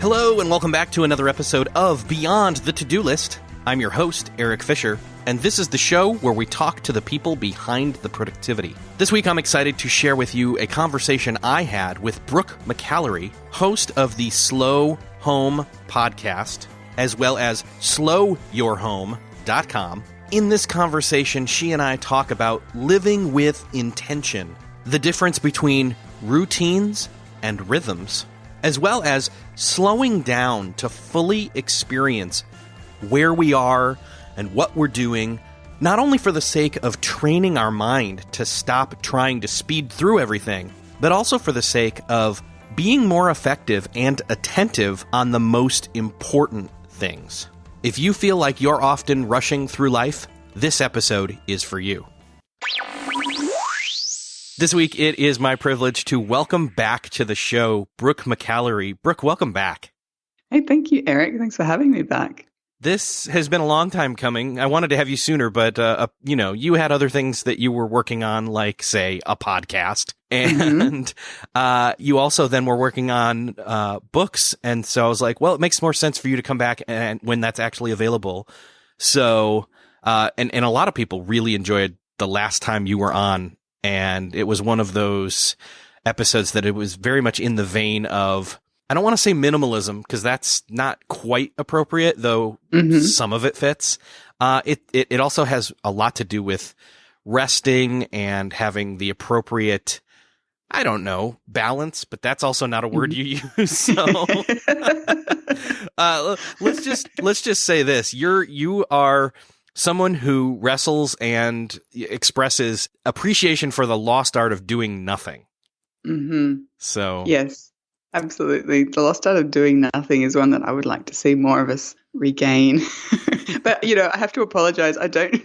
Hello and welcome back to another episode of Beyond the To-Do List. I'm your host, Eric Fisher, and this is the show where we talk to the people behind the productivity. This week I'm excited to share with you a conversation I had with Brooke Mcalary, host of the Slow Home podcast, as well as slowyourhome.com. In this conversation, she and I talk about living with intention, the difference between routines and rhythms, as well as slowing down to fully experience where we are and what we're doing, not only for the sake of training our mind to stop trying to speed through everything, but also for the sake of being more effective and attentive on the most important things. If you feel like you're often rushing through life, this episode is for you. This week, it is my privilege to welcome back to the show, Brooke Mcalary. Brooke, welcome back. Hey, thank you, Eric. Thanks for having me back. This has been a long time coming. I wanted to have you sooner, but, you had other things that you were working on, like, say, a podcast. And you also then were working on books. And so I was like, well, it makes more sense for you to come back and when that's actually available. So, and a lot of people really enjoyed the last time you were on. And it was one of those episodes that it was very much in the vein of, I don't want to say minimalism because that's not quite appropriate, though some of it fits. It also has a lot to do with resting and having the appropriate, I don't know, balance, but that's also not a word you use. So let's just say this. You are someone who wrestles and expresses appreciation for the lost art of doing nothing. So yes, absolutely. The lost art of doing nothing is one that I would like to see more of us regain. But, I have to apologize. I don't,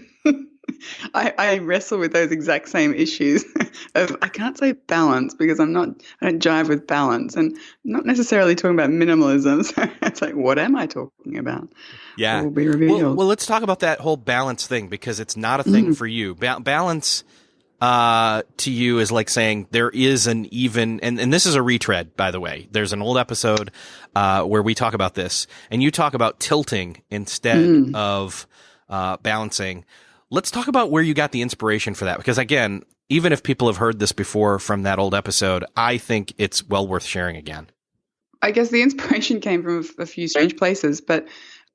I wrestle with those exact same issues of, I can't say balance because I don't jive with balance, and not necessarily talking about minimalism. So it's like, what am I talking about? Yeah. It will be revealed. Well, let's talk about that whole balance thing because it's not a thing for you. Balance to you is like saying there is an even, and this is a retread, by the way. There's an old episode where we talk about this, and you talk about tilting instead of balancing. Let's talk about where you got the inspiration for that, because again, even if people have heard this before from that old episode, I think it's well worth sharing again. I guess the inspiration came from a few strange places, but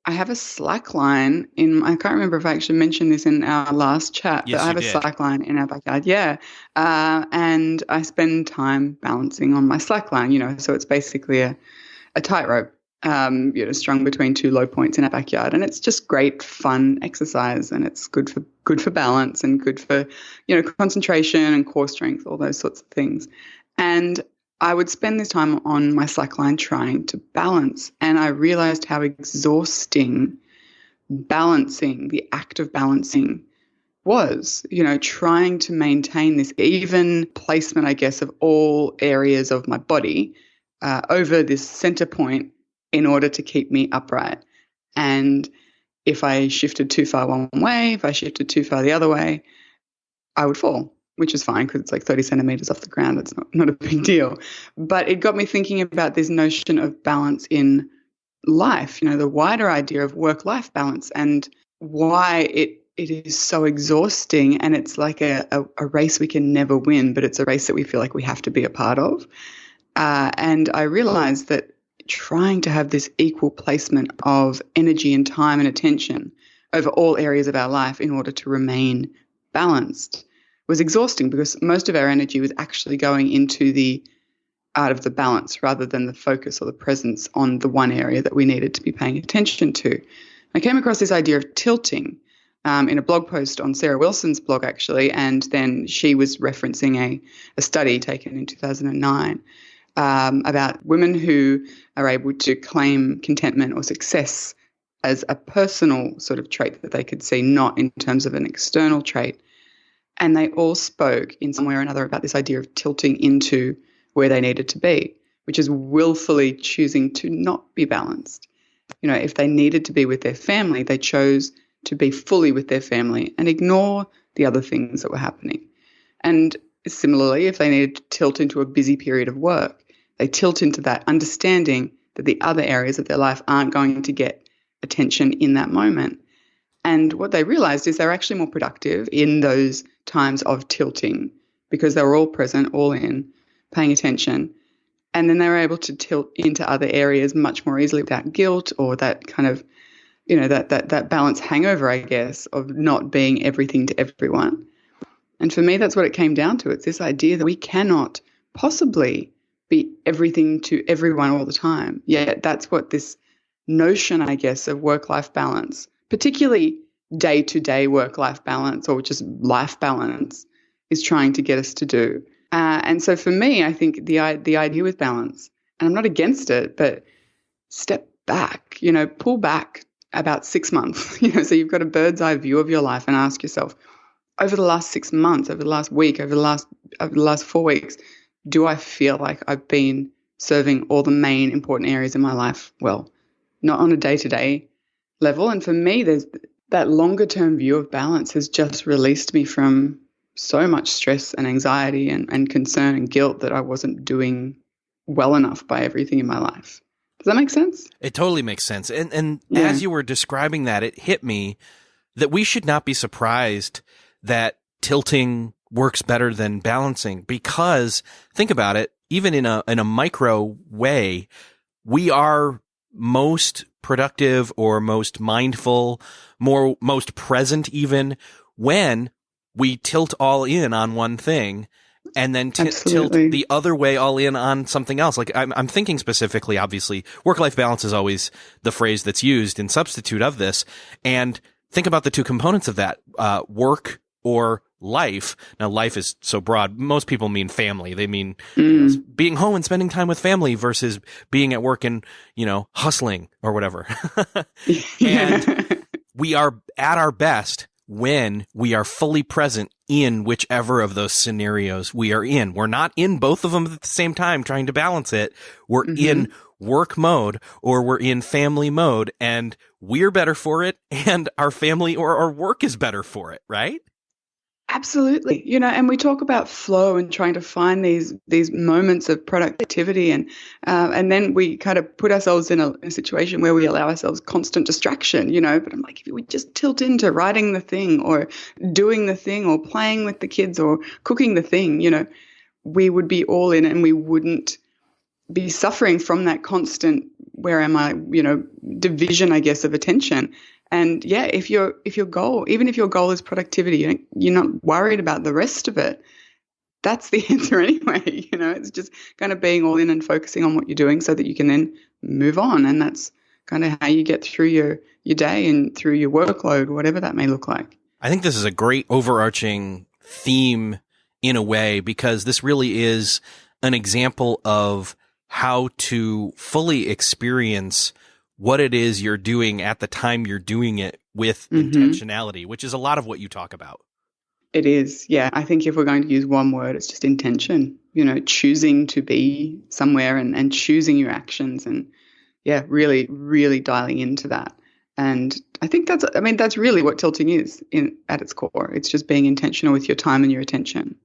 I have a Slack line I can't remember if I actually mentioned this in our last chat, yes, but I have a Slack line in our backyard. Yeah. And I spend time balancing on my Slack line, so it's basically a tightrope, strung between two low points in our backyard. And it's just great fun exercise, and it's good for balance and good for, concentration and core strength, all those sorts of things. And I would spend this time on my slackline trying to balance, and I realized how exhausting balancing, the act of balancing, was, trying to maintain this even placement, I guess, of all areas of my body over this center point in order to keep me upright. And if I shifted too far one way, if I shifted too far the other way, I would fall, which is fine because it's like 30 centimeters off the ground. It's not a big deal. But it got me thinking about this notion of balance in life, the wider idea of work-life balance, and why it is so exhausting. And it's like a race we can never win, but it's a race that we feel like we have to be a part of. And I realized that trying to have this equal placement of energy and time and attention over all areas of our life in order to remain balanced was exhausting, because most of our energy was actually going into the art of the balance rather than the focus or the presence on the one area that we needed to be paying attention to. I came across this idea of tilting in a blog post on Sarah Wilson's blog, actually, and then she was referencing a study taken in 2009 about women who are able to claim contentment or success as a personal sort of trait that they could see, not in terms of an external trait. And they all spoke in some way or another about this idea of tilting into where they needed to be, which is willfully choosing to not be balanced. If they needed to be with their family, they chose to be fully with their family and ignore the other things that were happening. And similarly, if they needed to tilt into a busy period of work, they tilt into that, understanding that the other areas of their life aren't going to get attention in that moment. And what they realized is they're actually more productive in those times of tilting because they were all present, all in, paying attention. And then they were able to tilt into other areas much more easily without guilt or that kind of, that balance hangover, I guess, of not being everything to everyone. And for me, that's what it came down to. It's this idea that we cannot possibly be everything to everyone all the time. Yet that's what this notion, I guess, of work-life balance, particularly day-to-day work-life balance or just life balance, is trying to get us to do. And so for me, I think the idea with balance, and I'm not against it, but step back, pull back about 6 months, so you've got a bird's eye view of your life and ask yourself, over the last 6 months, over the last week, over the last 4 weeks, do I feel like I've been serving all the main important areas in my life well? Not on a day-to-day level. And for me, there's that longer-term view of balance has just released me from so much stress and anxiety and concern and guilt that I wasn't doing well enough by everything in my life. Does that make sense? It totally makes sense. And Yeah. as you were describing that, it hit me that we should not be surprised that tilting works better than balancing, because think about it, even in a micro way, we are most productive or most mindful, most present even when we tilt all in on one thing and then tilt the other way all in on something else. Like I'm thinking specifically, obviously, work-life balance is always the phrase that's used in substitute of this. And think about the two components of that, work or life. Now, life is so broad. Most people mean family. They mean being home and spending time with family versus being at work and, hustling or whatever. And we are at our best when we are fully present in whichever of those scenarios we are in. We're not in both of them at the same time trying to balance it. We're in work mode or we're in family mode, and we're better for it, and our family or our work is better for it, right? Absolutely. And we talk about flow and trying to find these moments of productivity, and then we kind of put ourselves in a situation where we allow ourselves constant distraction, but I'm like, if we just tilt into writing the thing or doing the thing or playing with the kids or cooking the thing, we would be all in and we wouldn't be suffering from that constant, where am I, division, I guess, of attention. And yeah, if your goal, even if your goal is productivity, you're not worried about the rest of it, that's the answer anyway. It's just kind of being all in and focusing on what you're doing so that you can then move on. And that's kind of how you get through your day and through your workload, whatever that may look like. I think this is a great overarching theme in a way, because this really is an example of how to fully experience what it is you're doing at the time you're doing it with intentionality, which is a lot of what you talk about. It is. Yeah. I think if we're going to use one word, it's just intention, choosing to be somewhere and choosing your actions, and yeah, really, really dialing into that. And I think that's really what tilting is at its core. It's just being intentional with your time and your attention.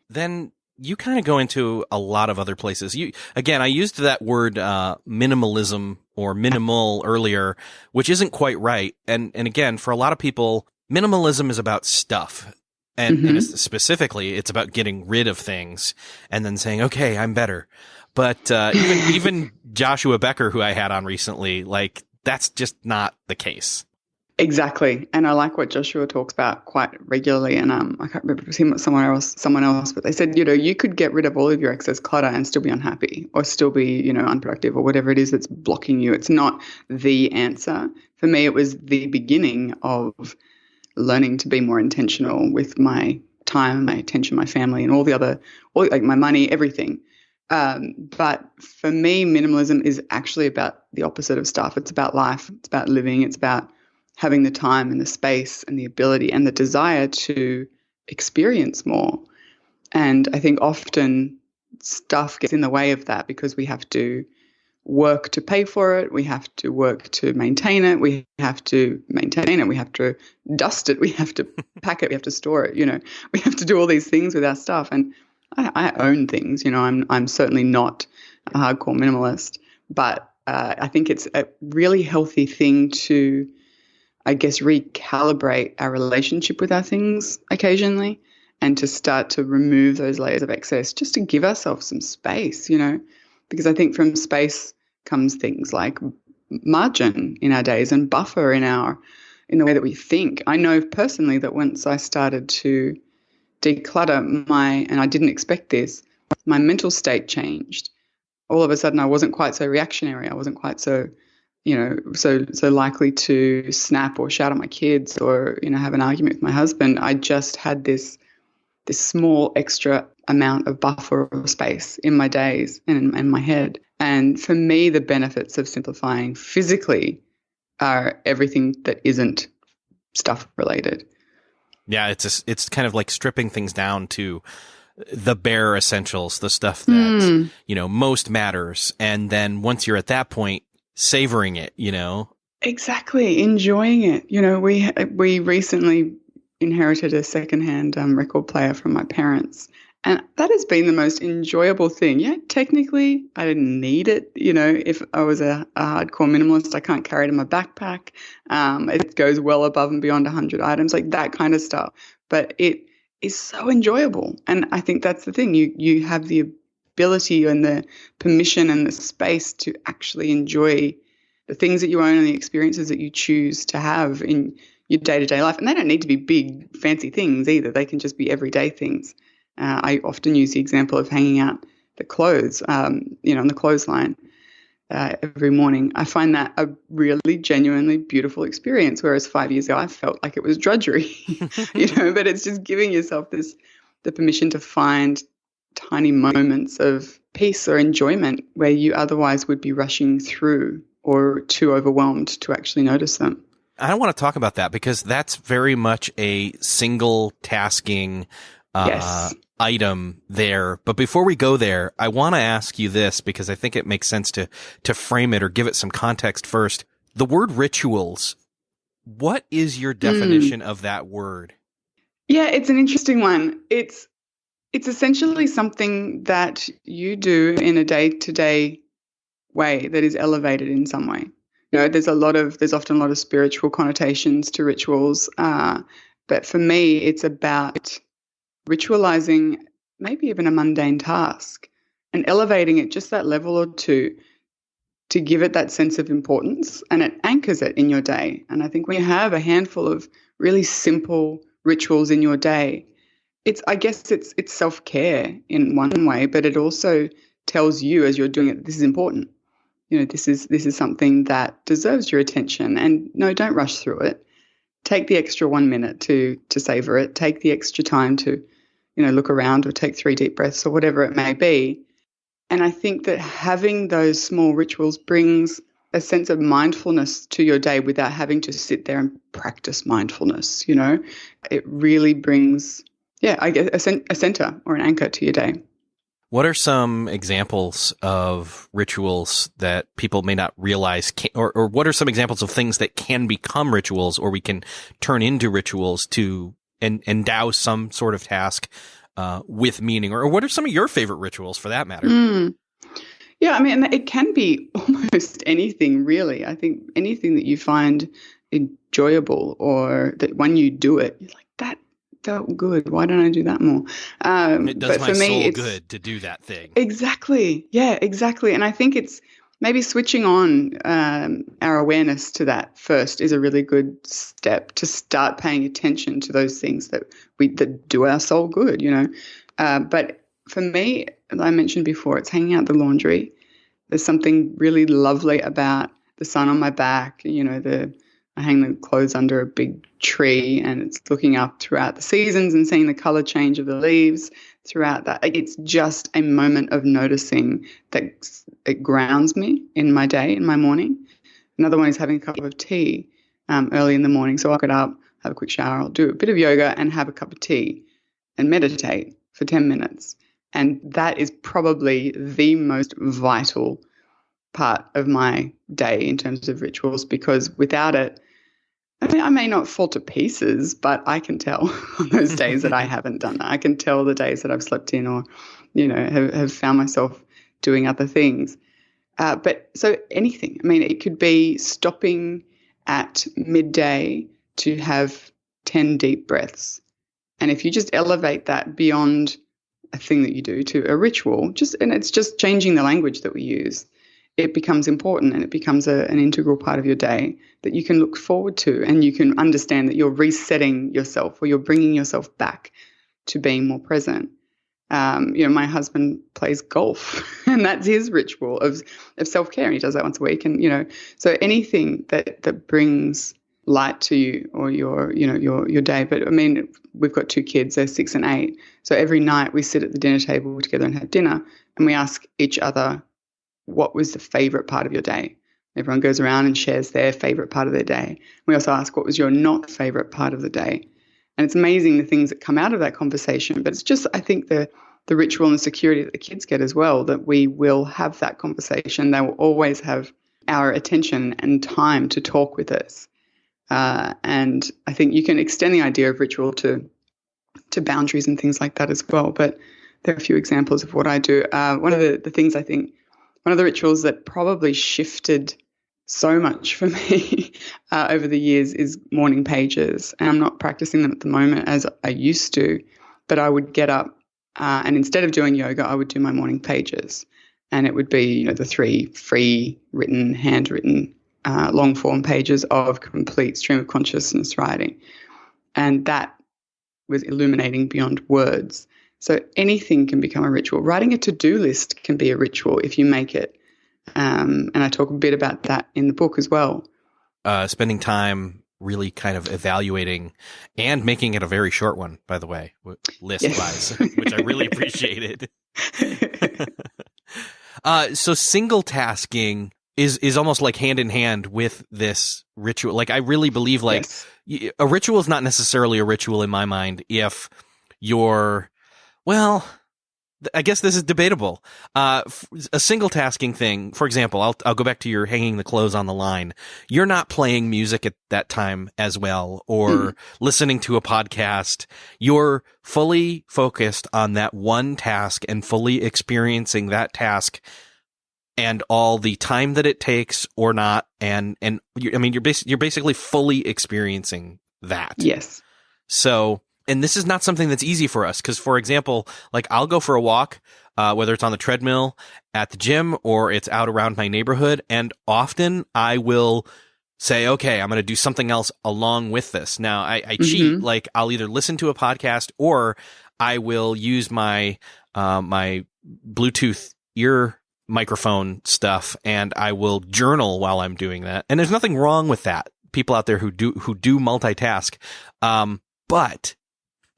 Then you kind of go into a lot of other places. I used that word minimalism or minimal earlier, which isn't quite right. And again, for a lot of people, minimalism is about stuff. And specifically, it's about getting rid of things and then saying, okay, I'm better. But even Joshua Becker, who I had on recently, like, that's just not the case. Exactly. And I like what Joshua talks about quite regularly. And I can't remember if it was him or someone else, but they said, you could get rid of all of your excess clutter and still be unhappy or still be, unproductive or whatever it is that's blocking you. It's not the answer. For me, it was the beginning of learning to be more intentional with my time, my attention, my family, and all like my money, everything. But for me, minimalism is actually about the opposite of stuff. It's about life. It's about living. It's about having the time and the space and the ability and the desire to experience more. And I think often stuff gets in the way of that because we have to work to pay for it. We have to work to maintain it. We have to dust it. We have to pack it. We have to store it. We have to do all these things with our stuff. And I own things. I'm certainly not a hardcore minimalist, but I think it's a really healthy thing to, I guess, recalibrate our relationship with our things occasionally and to start to remove those layers of excess just to give ourselves some space, because I think from space comes things like margin in our days and buffer in the way that we think. I know personally that once I started to declutter and I didn't expect this, my mental state changed. All of a sudden I wasn't quite so reactionary. I wasn't quite so, so likely to snap or shout at my kids or, have an argument with my husband. I just had this small extra amount of buffer or space in my days and in my head. And for me, the benefits of simplifying physically are everything that isn't stuff related. Yeah, it's kind of like stripping things down to the bare essentials, the stuff that, most matters. And then once you're at that point, savoring it, Exactly. Enjoying it. We recently inherited a secondhand record player from my parents. And that has been the most enjoyable thing. Yeah, technically, I didn't need it. If I was a hardcore minimalist, I can't carry it in my backpack. It goes well above and beyond 100 items, like that kind of stuff. But it is so enjoyable. And I think that's the thing. You have the ability and the permission and the space to actually enjoy the things that you own and the experiences that you choose to have in your day-to-day life. And they don't need to be big, fancy things either. They can just be everyday things. I often use the example of hanging out the clothes, on the clothesline every morning. I find that a really genuinely beautiful experience, whereas 5 years ago I felt like it was drudgery, but it's just giving yourself the permission to find tiny moments of peace or enjoyment where you otherwise would be rushing through or too overwhelmed to actually notice them. I want to talk about that because that's very much a single tasking item there. But before we go there, I want to ask you this because I think it makes sense to frame it or give it some context first. The word rituals, what is your definition of that word? Yeah, it's an interesting one. It's essentially something that you do in a day-to-day way that is elevated in some way. There's often a lot of spiritual connotations to rituals, but for me, it's about ritualizing maybe even a mundane task and elevating it just that level or two to give it that sense of importance, and it anchors it in your day. And I think when you have a handful of really simple rituals in your day, it's self-care in one way, but it also tells you as you're doing it, this is important. This is something that deserves your attention, and no, don't rush through it. Take the extra 1 minute to savor it. Take the extra time to, look around or take 3 deep breaths or whatever it may be. And I think that having those small rituals brings a sense of mindfulness to your day without having to sit there and practice mindfulness. It really brings, I guess, a center or an anchor to your day. What are some examples of rituals that people may not realize, or what are some examples of things that can become rituals or we can turn into rituals to endow some sort of task with meaning? Or what are some of your favorite rituals for that matter? Yeah, I mean, it can be almost anything, really. I think anything that you find enjoyable or that when you do it, you're like, that felt good. Why don't I do that more? It does my soul good to do that thing. Exactly. Yeah, exactly. And I think it's maybe switching on our awareness to that first is a really good step to start paying attention to those things that do our soul good, But for me, as I mentioned before, it's hanging out the laundry. There's something really lovely about the sun on my back, I hang the clothes under a big tree and it's looking up throughout the seasons and seeing the color change of the leaves throughout that. It's just a moment of noticing that it grounds me in my day, in my morning. Another one is having a cup of tea early in the morning. So I'll get up, have a quick shower, I'll do a bit of yoga and have a cup of tea and meditate for 10 minutes. And that is probably the most vital part of my day in terms of rituals, because without it, I may not fall to pieces, but I can tell on those days that I haven't done that. I can tell the days that I've slept in or, have found myself doing other things. But so anything. I mean, it could be stopping at midday to have 10 deep breaths. And if you just elevate that beyond a thing that you do to a ritual, and it's just changing the language that we use, it becomes important and it becomes an integral part of your day that you can look forward to, and you can understand that you're resetting yourself or you're bringing yourself back to being more present. My husband plays golf and that's his ritual of self-care, and he does that once a week. And, so anything that brings light to you or your day. But I mean, we've got 2 kids, they're 6 and 8. So every night we sit at the dinner table together and have dinner, and we ask each other, what was the favorite part of your day? Everyone goes around and shares their favorite part of their day. We also ask, what was your not favorite part of the day? And it's amazing the things that come out of that conversation. But it's just, I think, the ritual and the security that the kids get as well, that we will have that conversation. They will always have our attention and time to talk with us. And I think you can extend the idea of ritual to boundaries and things like that as well. But there are a few examples of what I do. One of the things I think, one of the rituals that probably shifted so much for me over the years is morning pages. And I'm not practicing them at the moment as I used to, but I would get up and instead of doing yoga, I would do my morning pages. And it would be, the 3 free written, handwritten, long form pages of complete stream of consciousness writing. And that was illuminating beyond words. So anything can become a ritual. Writing a to-do list can be a ritual if you make it. And I talk a bit about that in the book as well. Spending time really kind of evaluating and making it a very short one, by the way, list-wise, which I really appreciated. So single tasking is almost like hand in hand with this ritual. Like, I really believe a ritual is not necessarily a ritual in my mind if you're, well, I guess this is debatable. A single tasking thing, for example, I'll go back to your hanging the clothes on the line. You're not playing music at that time as well, or listening to a podcast. You're fully focused on that one task and fully experiencing that task and all the time that it takes or not. And you're basically fully experiencing that. Yes. So, and this is not something that's easy for us because, for example, like I'll go for a walk, whether it's on the treadmill at the gym or it's out around my neighborhood. And often I will say, okay, I'm going to do something else along with this. Now I cheat, like I'll either listen to a podcast or I will use my, my Bluetooth ear microphone stuff and I will journal while I'm doing that. And there's nothing wrong with that. People out there who do multitask. But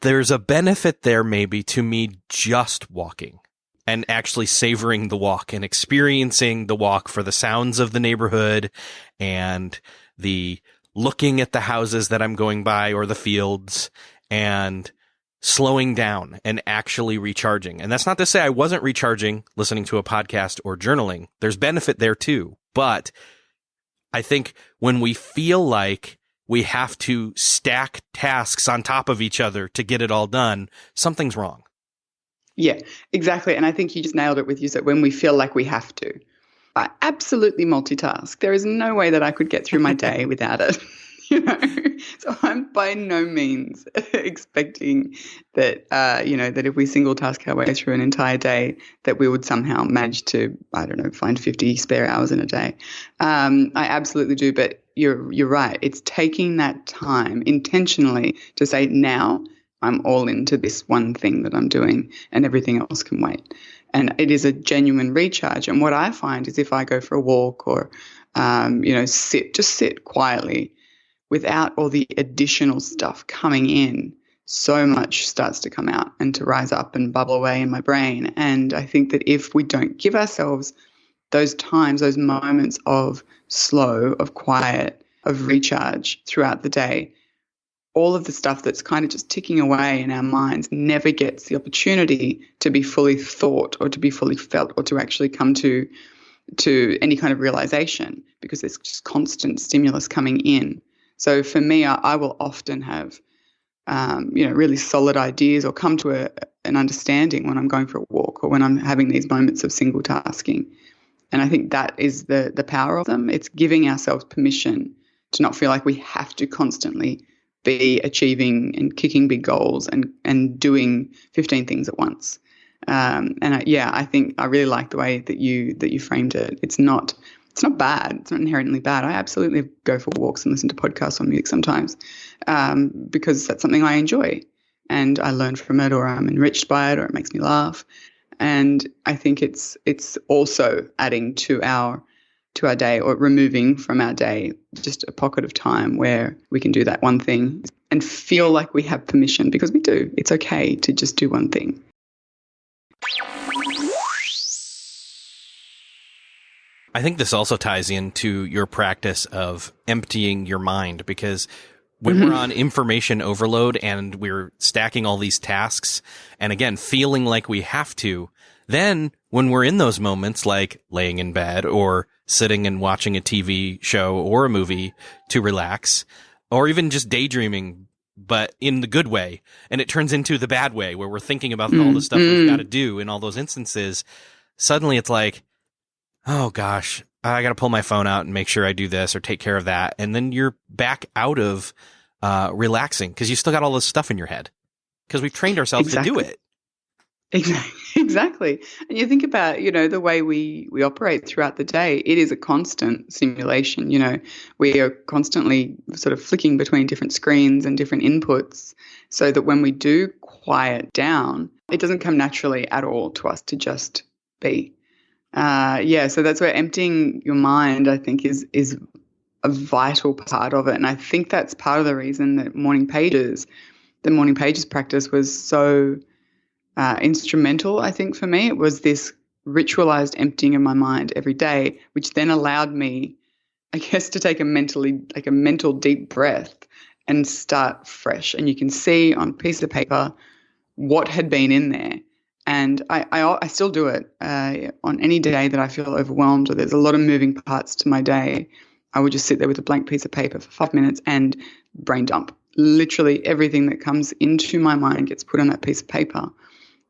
there's a benefit there maybe to me just walking and actually savoring the walk and experiencing the walk for the sounds of the neighborhood and the looking at the houses that I'm going by or the fields and slowing down and actually recharging. And that's not to say I wasn't recharging listening to a podcast or journaling. There's benefit there too. But I think when we feel like we have to stack tasks on top of each other to get it all done, something's wrong. Yeah, exactly. And I think you just nailed it with you said when we feel like we have to. I absolutely multitask. There is no way that I could get through my day without it. So I'm by no means expecting that, that if we single task our way through an entire day, that we would somehow manage to, find 50 spare hours in a day. I absolutely do. But you're right. It's taking that time intentionally to say, now I'm all into this one thing that I'm doing and everything else can wait. And it is a genuine recharge. And what I find is if I go for a walk or, sit quietly, without all the additional stuff coming in, so much starts to come out and to rise up and bubble away in my brain. And I think that if we don't give ourselves those times, those moments of slow, of quiet, of recharge throughout the day, all of the stuff that's kind of just ticking away in our minds never gets the opportunity to be fully thought or to be fully felt or to actually come to any kind of realization, because there's just constant stimulus coming in. So for me, I will often have, really solid ideas or come to an understanding when I'm going for a walk or when I'm having these moments of single tasking. And I think that is the power of them. It's giving ourselves permission to not feel like we have to constantly be achieving and kicking big goals and doing 15 things at once. I think I really like the way that you framed it. It's not bad. It's not inherently bad. I absolutely go for walks and listen to podcasts or music sometimes because that's something I enjoy and I learn from it, or I'm enriched by it, or it makes me laugh. And I think it's also adding to our day, or removing from our day just a pocket of time where we can do that one thing and feel like we have permission, because we do. It's okay to just do one thing. I think this also ties into your practice of emptying your mind, because when we're on information overload and we're stacking all these tasks and, again, feeling like we have to, then when we're in those moments like laying in bed or sitting and watching a TV show or a movie to relax, or even just daydreaming, but in the good way, and it turns into the bad way where we're thinking about all the stuff we've got to do in all those instances, suddenly it's like, oh gosh, I got to pull my phone out and make sure I do this or take care of that. And then you're back out of relaxing because you still got all this stuff in your head because we've trained ourselves to do it. Exactly. And you think about, the way we operate throughout the day, it is a constant simulation. We are constantly sort of flicking between different screens and different inputs, so that when we do quiet down, it doesn't come naturally at all to us to just be. So that's where emptying your mind, I think, is a vital part of it. And I think that's part of the reason that the morning pages practice was so instrumental, I think, for me. It was this ritualized emptying of my mind every day, which then allowed me, I guess, to take a mental deep breath and start fresh. And you can see on a piece of paper what had been in there. And I still do it on any day that I feel overwhelmed or there's a lot of moving parts to my day. I would just sit there with a blank piece of paper for 5 minutes and brain dump. Literally everything that comes into my mind gets put on that piece of paper.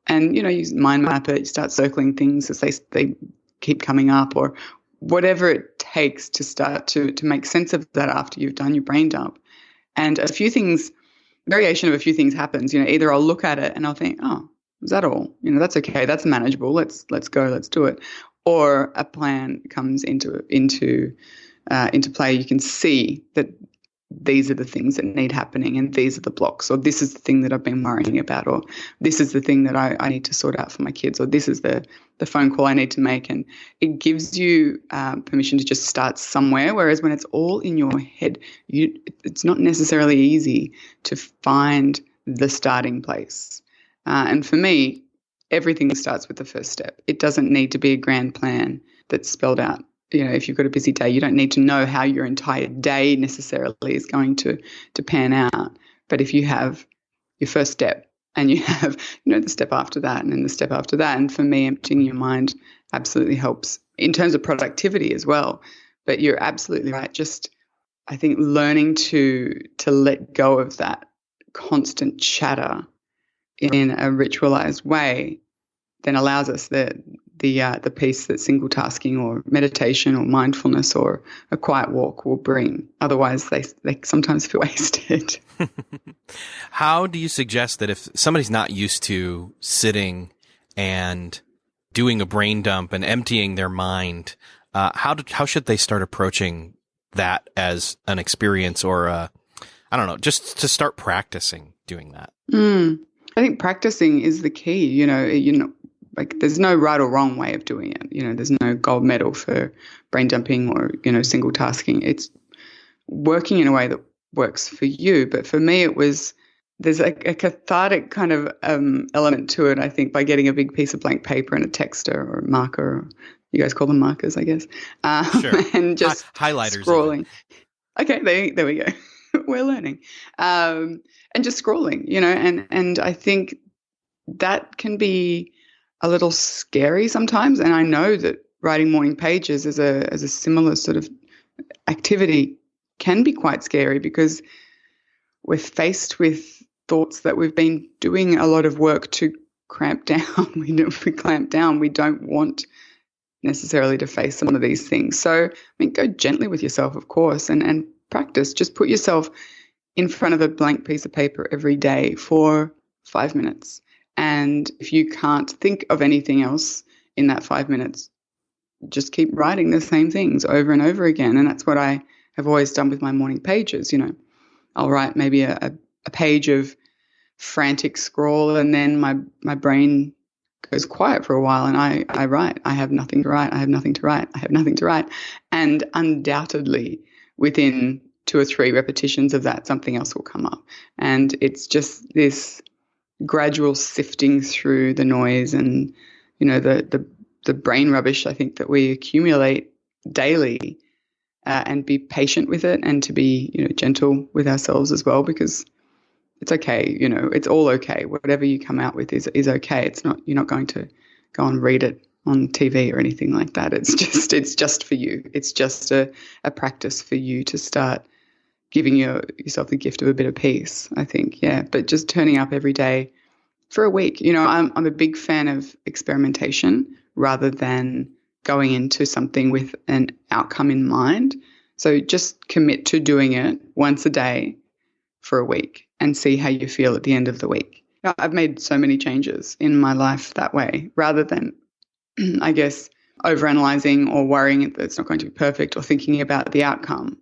And, you mind map it, you start circling things as they keep coming up, or whatever it takes to start to make sense of that after you've done your brain dump. And variation of a few things happens. Either I'll look at it and I'll think, oh, is that all? That's okay. That's manageable. Let's go. Let's do it. Or a plan comes into play. You can see that these are the things that need happening, and these are the blocks, or this is the thing that I've been worrying about, or this is the thing that I need to sort out for my kids, or this is the phone call I need to make. And it gives you permission to just start somewhere, whereas when it's all in your head, it's not necessarily easy to find the starting place. And for me, everything starts with the first step. It doesn't need to be a grand plan that's spelled out. If you've got a busy day, you don't need to know how your entire day necessarily is going to pan out. But if you have your first step and you have, the step after that and then the step after that, and for me, emptying your mind absolutely helps in terms of productivity as well. But you're absolutely right. Just, I think, learning to let go of that constant chatter in a ritualized way then allows us the peace that single tasking or meditation or mindfulness or a quiet walk will bring. Otherwise, they sometimes feel wasted. How do you suggest that if somebody's not used to sitting and doing a brain dump and emptying their mind, how should they start approaching that as an experience, or I don't know, just to start practicing doing that? I think practicing is the key. Like there's no right or wrong way of doing it. There's no gold medal for brain dumping or, single tasking. It's working in a way that works for you. But for me, there's a cathartic kind of element to it, I think, by getting a big piece of blank paper and a texter or a marker. Or, you guys call them markers, I guess. Sure. And just highlighters. Scrolling. Okay, there we go. We're learning. And just scrolling, and I think that can be a little scary sometimes. And I know that writing morning pages as a similar sort of activity can be quite scary, because we're faced with thoughts that we've been doing a lot of work to cramp down. We clamp down. We don't want, necessarily to face some of these things. So, I mean, go gently with yourself, of course, and practice. Just put yourself in front of a blank piece of paper every day for 5 minutes. And if you can't think of anything else in that 5 minutes, just keep writing the same things over and over again. And that's what I have always done with my morning pages. I'll write maybe a page of frantic scrawl, and then my brain goes quiet for a while, and I write. I have nothing to write. I have nothing to write. I have nothing to write. And undoubtedly, within 2 or 3 repetitions of that, something else will come up. And it's just this gradual sifting through the noise and, the brain rubbish, I think, that we accumulate daily, and be patient with it, and to be, gentle with ourselves as well, because it's okay. It's all okay. Whatever you come out with is okay. It's not, you're not going to go and read it on TV or anything like that. It's just for you. It's just a practice for you to start giving yourself the gift of a bit of peace, I think. Yeah. But just turning up every day for a week. I'm a big fan of experimentation rather than going into something with an outcome in mind. So just commit to doing it once a day for a week and see how you feel at the end of the week. I've made so many changes in my life that way, rather than, I guess, overanalyzing or worrying that it's not going to be perfect or thinking about the outcome.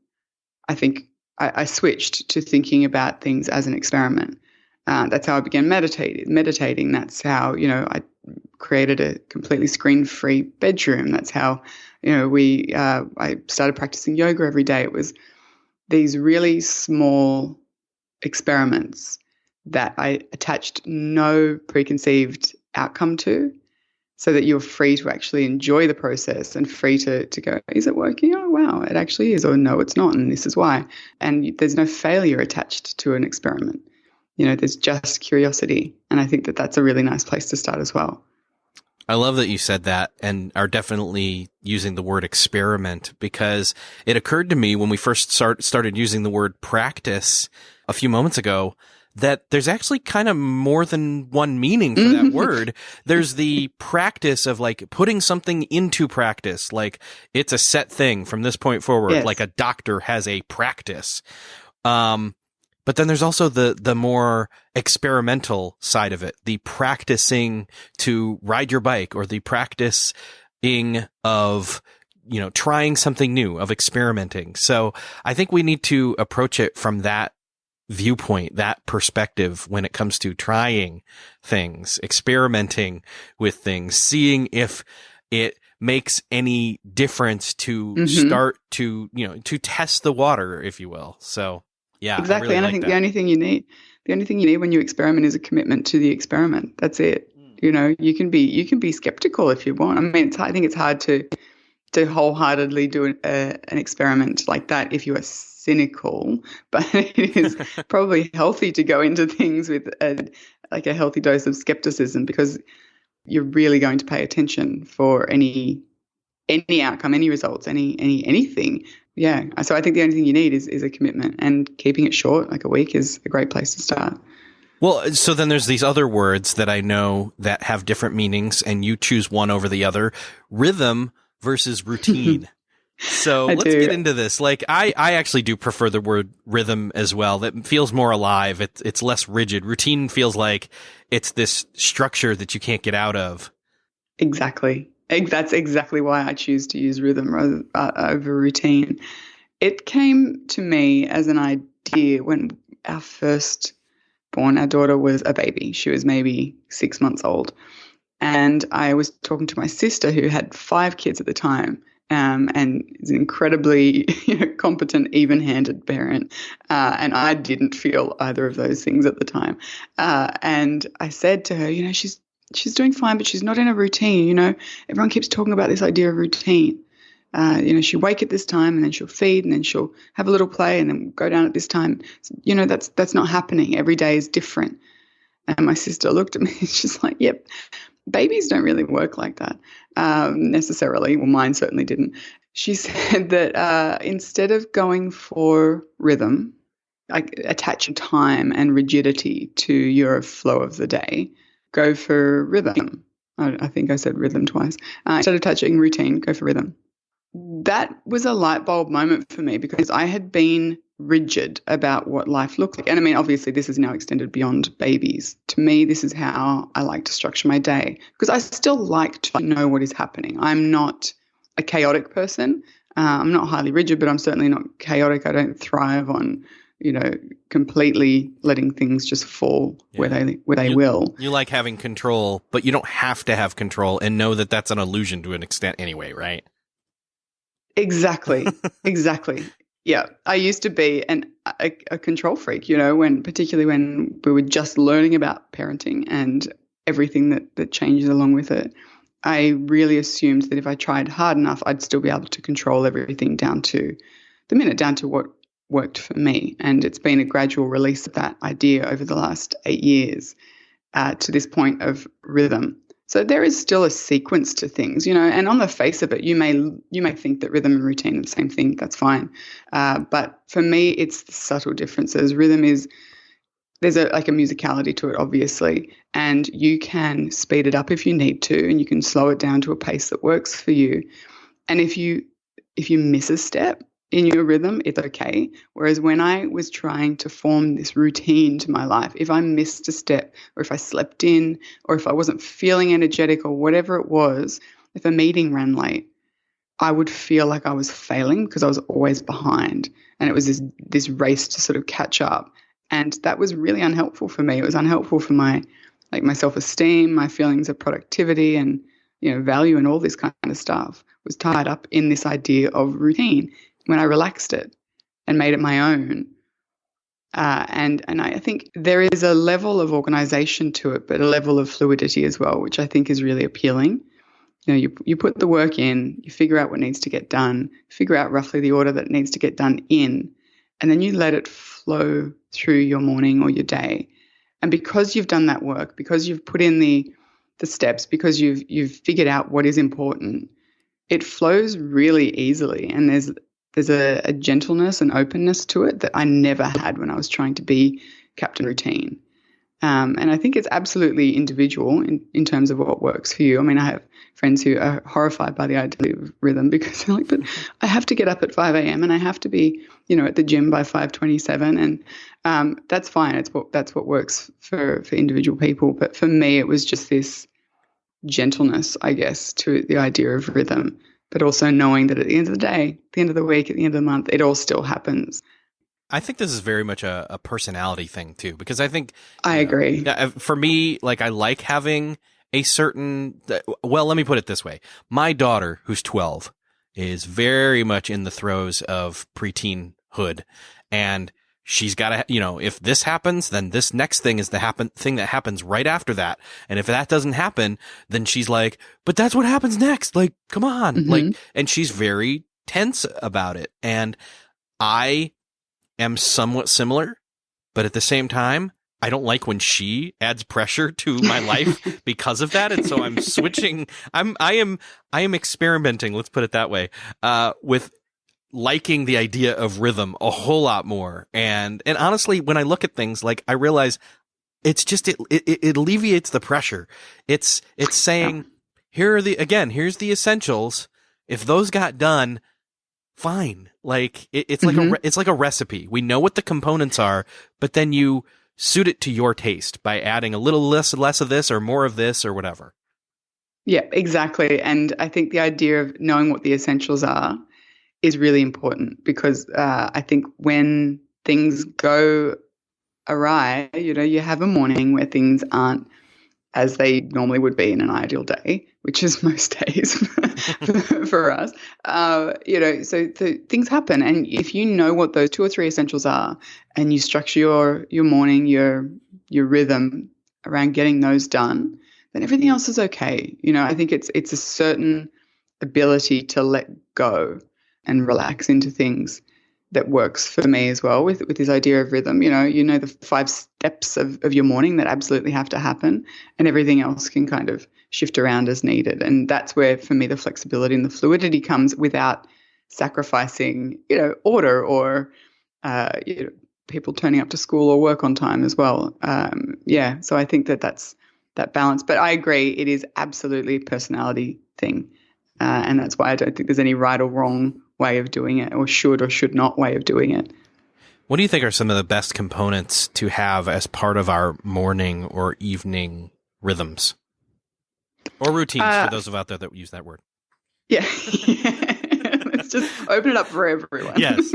I think I switched to thinking about things as an experiment. That's how I began meditating. That's how, I created a completely screen-free bedroom. That's how, I started practicing yoga every day. It was these really small experiments that I attached no preconceived outcome to, so that you're free to actually enjoy the process and free to go, is it working? Oh, wow, it actually is. Or no, it's not, and this is why. And there's no failure attached to an experiment. There's just curiosity. And I think that that's a really nice place to start as well. I love that you said that and are definitely using the word experiment, because it occurred to me when we first started using the word practice a few moments ago that there's actually kind of more than one meaning for that word. There's the practice of like putting something into practice, like it's a set thing from this point forward, yes. Like a doctor has a practice. But then there's also the more experimental side of it, the practicing to ride your bike, or the practicing of, trying something new, of experimenting. So I think we need to approach it from that viewpoint, that perspective, when it comes to trying things, experimenting with things, seeing if it makes any difference to start to, to test the water, if you will. So yeah, exactly. And I think the only thing you need when you experiment is a commitment to the experiment. That's it. You can be skeptical if you want. I mean, I think it's hard to wholeheartely do an experiment like that if you are cynical, but it is probably healthy to go into things with a healthy dose of skepticism, because you're really going to pay attention for any outcome, any results, anything. Yeah. So I think the only thing you need is a commitment, and keeping it short, like a week, is a great place to start. Well, so then there's these other words that I know that have different meanings, and you choose one over the other: rhythm versus routine. So let's get into this. Like I actually do prefer the word rhythm as well. That feels more alive. It's less rigid. Routine feels like it's this structure that you can't get out of. Exactly. That's exactly why I choose to use rhythm over routine. It came to me as an idea when our daughter was a baby. She was maybe 6 months old. And I was talking to my sister, who had 5 kids at the time, and is an incredibly competent, even-handed parent. And I didn't feel either of those things at the time. And I said to her, she's doing fine, but she's not in a routine. Everyone keeps talking about this idea of routine. She'll wake at this time, and then she'll feed, and then she'll have a little play, and then go down at this time. That's not happening. Every day is different. And my sister looked at me and she's like, yep, babies don't really work like that necessarily. Well, mine certainly didn't. She said that instead of going for rhythm, attach time and rigidity to your flow of the day, go for rhythm. I think I said rhythm twice. Instead of touching routine, go for rhythm. That was a light bulb moment for me because I had been rigid about what life looked like. And I mean, obviously, this is now extended beyond babies. To me, this is how I like to structure my day because I still like to know what is happening. I'm not a chaotic person. I'm not highly rigid, but I'm certainly not chaotic. I don't thrive on, completely letting things just fall where they will. You like having control, but you don't have to have control and know that that's an illusion to an extent anyway, right? Exactly. Exactly. Yeah. I used to be a control freak, particularly when we were just learning about parenting and everything that changes along with it. I really assumed that if I tried hard enough, I'd still be able to control everything down to the minute, down to what worked for me. And it's been a gradual release of that idea over the last 8 years to this point of rhythm. So there is still a sequence to things, and on the face of it, you may think that rhythm and routine are the same thing. That's fine. But for me, it's the subtle differences. Rhythm there's a musicality to it, obviously, and you can speed it up if you need to, and you can slow it down to a pace that works for you. And if you miss a step in your rhythm, it's okay. Whereas when I was trying to form this routine to my life, if I missed a step or if I slept in or if I wasn't feeling energetic or whatever it was, if a meeting ran late, I would feel like I was failing because I was always behind. And it was this race to sort of catch up. And that was really unhelpful for me. It was unhelpful for my self-esteem, my feelings of productivity and, value and all this kind of stuff was tied up in this idea of routine. When I relaxed it and made it my own. And I think there is a level of organization to it, but a level of fluidity as well, which I think is really appealing. You put the work in, you figure out what needs to get done, figure out roughly the order that needs to get done in, and then you let it flow through your morning or your day. And because you've done that work, because you've put in the steps, because you've figured out what is important, it flows really easily. And there's a gentleness and openness to it that I never had when I was trying to be Captain Routine. And I think it's absolutely individual in terms of what works for you. I mean, I have friends who are horrified by the idea of rhythm because they're like, but I have to get up at 5 a.m. and I have to be, at the gym by 5:27. And that's fine. That's what works for individual people. But for me, it was just this gentleness, I guess, to the idea of rhythm, but also knowing that at the end of the day, at the end of the week, at the end of the month, it all still happens. I think this is very much a personality thing too, because I think I agree. For me, I like having a certain, well, let me put it this way. My daughter, who's 12, is very much in the throes of preteenhood, and she's got to, if this happens, then this next thing is the thing that happens right after that. And if that doesn't happen, then she's like, but that's what happens next. Like, come on. Mm-hmm. And she's very tense about it. And I am somewhat similar, but at the same time, I don't like when she adds pressure to my life because of that. And so I'm switching. I am experimenting. Let's put it that way, with liking the idea of rhythm a whole lot more. And honestly, when I look at things, I realize it's just, it alleviates the pressure. It's saying, here's the essentials. If those got done, fine. It's like a recipe. We know what the components are, but then you suit it to your taste by adding a little less of this or more of this or whatever. Yeah, exactly. And I think the idea of knowing what the essentials are is really important because I think when things go awry, you have a morning where things aren't as they normally would be in an ideal day, which is most days for us. So things happen. And if you know what those 2 or 3 essentials are and you structure your morning, your rhythm around getting those done, then everything else is okay. I think it's a certain ability to let go and relax into things that works for me as well with this idea of rhythm. The 5 steps of your morning that absolutely have to happen, and everything else can kind of shift around as needed. And that's where, for me, the flexibility and the fluidity comes without sacrificing, order or, people turning up to school or work on time as well. So I think that's that balance. But I agree, it is absolutely a personality thing. And that's why I don't think there's any right or wrong way of doing it, or should not way of doing it. What do you think are some of the best components to have as part of our morning or evening rhythms or routines for those of out there that use that word? Yeah. Let's just open it up for everyone. Yes.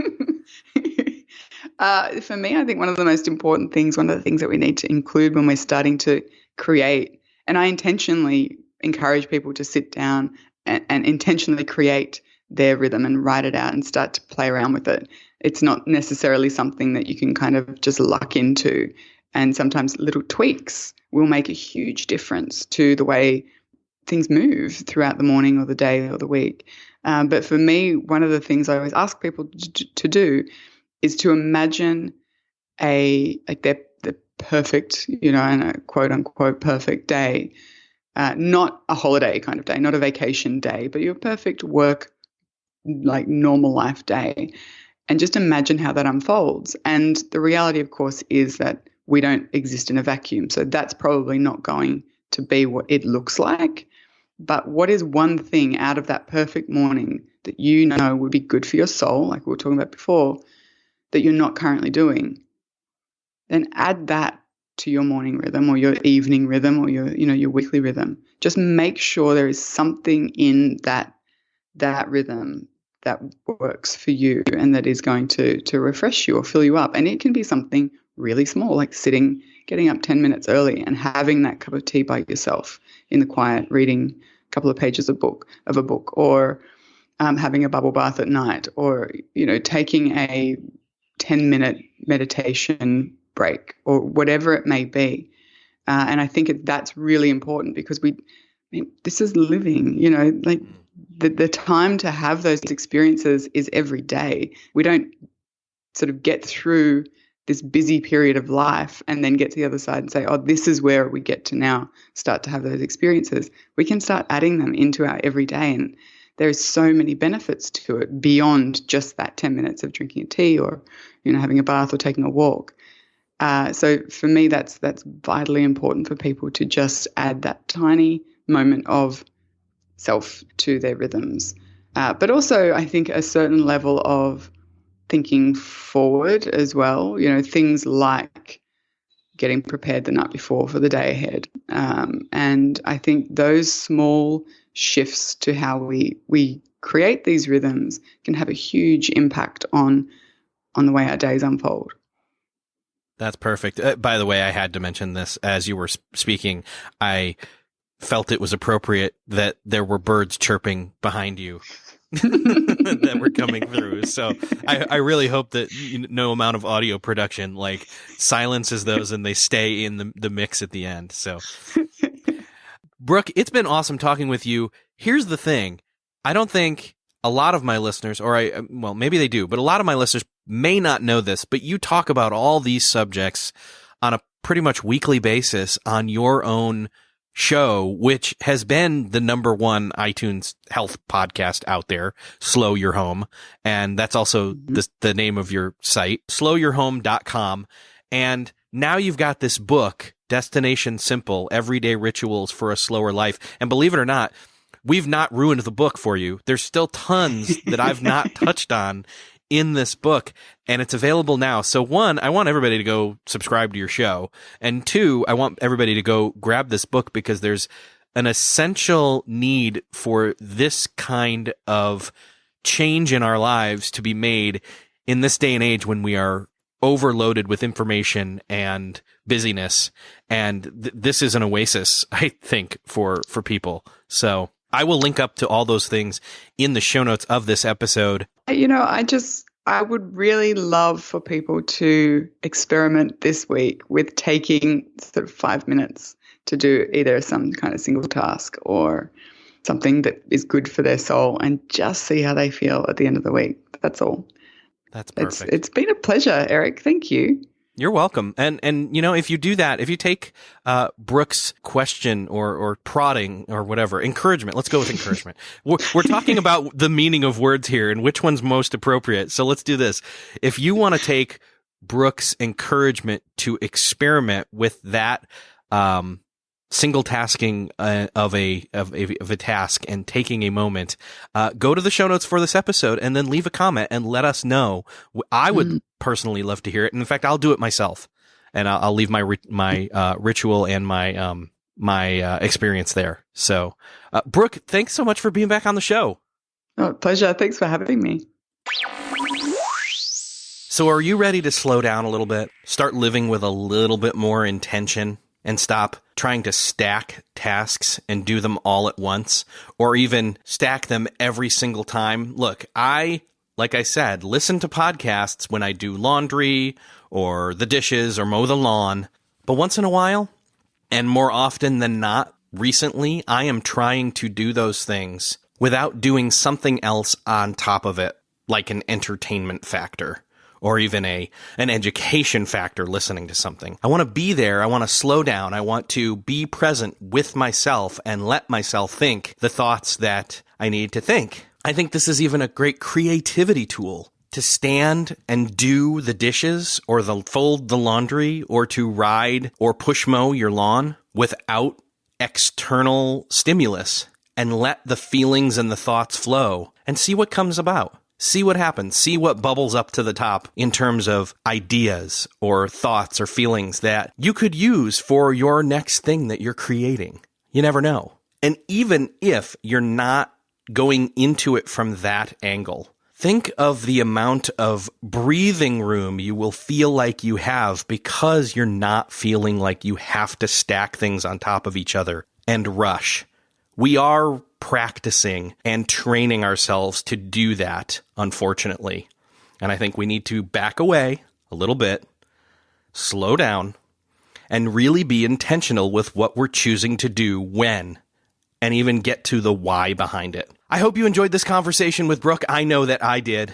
For me, I think one of the most important things, one of the things that we need to include when we're starting to create, and I intentionally encourage people to sit down and intentionally create their rhythm and write it out and start to play around with it. It's not necessarily something that you can kind of just luck into. And sometimes little tweaks will make a huge difference to the way things move throughout the morning or the day or the week. But for me, one of the things I always ask people to do is to imagine the perfect, and a quote unquote perfect day, not a holiday kind of day, not a vacation day, but your perfect work, like normal life day. And just imagine how that unfolds. And the reality, of course, is that we don't exist in a vacuum. So that's probably not going to be what it looks like. But what is one thing out of that perfect morning that you know would be good for your soul, like we were talking about before, that you're not currently doing? Then add that to your morning rhythm or your evening rhythm or your weekly rhythm. Just make sure there is something in that rhythm that works for you and that is going to refresh you or fill you up. And it can be something really small, like getting up 10 minutes early and having that cup of tea by yourself in the quiet, reading a couple of pages of a book, or having a bubble bath at night, or, taking a 10-minute meditation break, or whatever it may be. And I think that's really important because this is living, like the time to have those experiences is every day. We don't sort of get through this busy period of life and then get to the other side and say, oh, this is where we get to now start to have those experiences. We can start adding them into our everyday, and there's so many benefits to it beyond just that 10 minutes of drinking a tea or, having a bath or taking a walk. So for me, that's vitally important for people to just add that tiny moment of self to their rhythms. But also, I think a certain level of thinking forward as well, things like getting prepared the night before for the day ahead. And I think those small shifts to how we create these rhythms can have a huge impact on the way our days unfold. That's perfect. By the way, I had to mention this as you were speaking. I felt it was appropriate that there were birds chirping behind you that were coming through. So I really hope that no amount of audio production silences those and they stay in the mix at the end. So Brooke, it's been awesome talking with you. Here's the thing. I don't think a lot of my listeners, well, maybe they do, but a lot of my listeners may not know this, but you talk about all these subjects on a pretty much weekly basis on your own show, which has been the #1 iTunes health podcast out there, Slow Your Home. And that's also the name of your site, slowyourhome.com. And now you've got this book, Destination Simple, Everyday Rituals for a Slower Life. And believe it or not, we've not ruined the book for you. There's still tons that I've not touched on in this book, and it's available now. So one, I want everybody to go subscribe to your show. And two, I want everybody to go grab this book because there's an essential need for this kind of change in our lives to be made in this day and age when we are overloaded with information and busyness. And this is an oasis, I think, for people. So I will link up to all those things in the show notes of this episode. I would really love for people to experiment this week with taking sort of 5 minutes to do either some kind of single task or something that is good for their soul and just see how they feel at the end of the week. That's all. That's perfect. It's been a pleasure, Eric. Thank you. You're welcome. And if you do that, if you take Brooke's question or prodding or whatever, encouragement, let's go with encouragement. We're talking about the meaning of words here and which one's most appropriate. So let's do this. If you want to take Brooke's encouragement to experiment with that single tasking of a task and taking a moment, go to the show notes for this episode and then leave a comment and let us know. I would personally love to hear it. And in fact, I'll do it myself, and I'll leave my ritual and my experience there. So, Brooke, thanks so much for being back on the show. Oh, pleasure. Thanks for having me. So are you ready to slow down a little bit, start living with a little bit more intention, and stop trying to stack tasks and do them all at once, or even stack them every single time? Look, like I said, listen to podcasts when I do laundry or the dishes or mow the lawn. But once in a while, and more often than not, recently, I am trying to do those things without doing something else on top of it, like an entertainment factor or even an education factor listening to something. I want to be there. I want to slow down. I want to be present with myself and let myself think the thoughts that I need to think. I think this is even a great creativity tool to stand and do the dishes or fold the laundry or to ride or push mow your lawn without external stimulus, and let the feelings and the thoughts flow and see what comes about. See what happens. See what bubbles up to the top in terms of ideas or thoughts or feelings that you could use for your next thing that you're creating. You never know. And even if you're not going into it from that angle, think of the amount of breathing room you will feel like you have because you're not feeling like you have to stack things on top of each other and rush. We are practicing and training ourselves to do that, unfortunately. And I think we need to back away a little bit, slow down, and really be intentional with what we're choosing to do when, and even get to the why behind it. I hope you enjoyed this conversation with Brooke. I know that I did.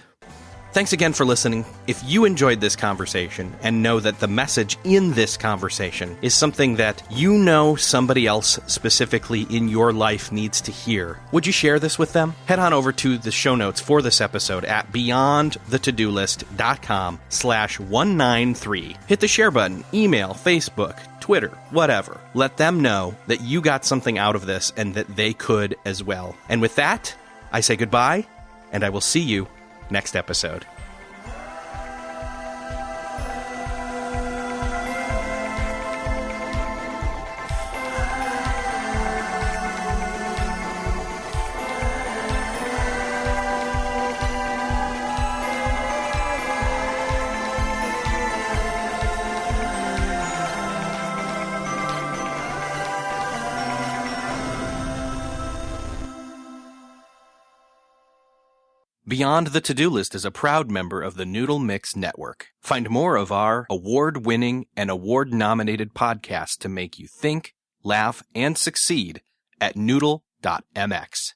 Thanks again for listening. If you enjoyed this conversation and know that the message in this conversation is something that you know somebody else specifically in your life needs to hear, would you share this with them? Head on over to the show notes for this episode at beyondthetodolist.com/193. Hit the share button, email, Facebook, Twitter, whatever. Let them know that you got something out of this and that they could as well. And with that, I say goodbye, and I will see you next episode. Beyond the To-Do List is a proud member of the Noodle Mix Network. Find more of our award-winning and award-nominated podcasts to make you think, laugh, and succeed at noodle.mx.